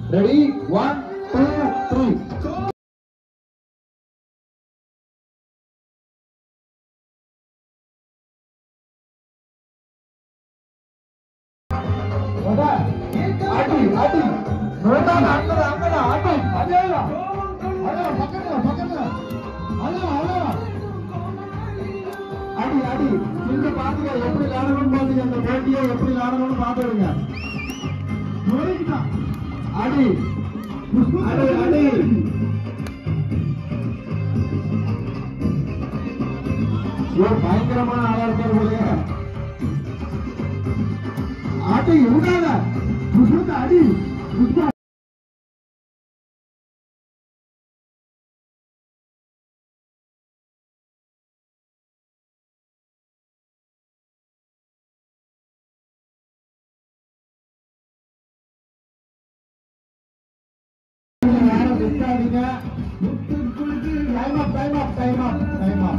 Ready 1 2 3 அடி அடி நோடால அங்கடா அங்கடா அடி அதேடா அட பக்கத்துல பக்கத்துல அட அடி அடி நீங்க பாத்துங்க எப்படி விளையாடணும்னு பாத்துங்க அந்த போட்டியை எப்படி விளையாடணும்னு பாத்துடுங்க அடி அடி அடி பயங்கரமான ஆளா இருக்காரு போல அடி உடாத அடி யாரும் விட்டாதீங்க. Time up time up time up time அப்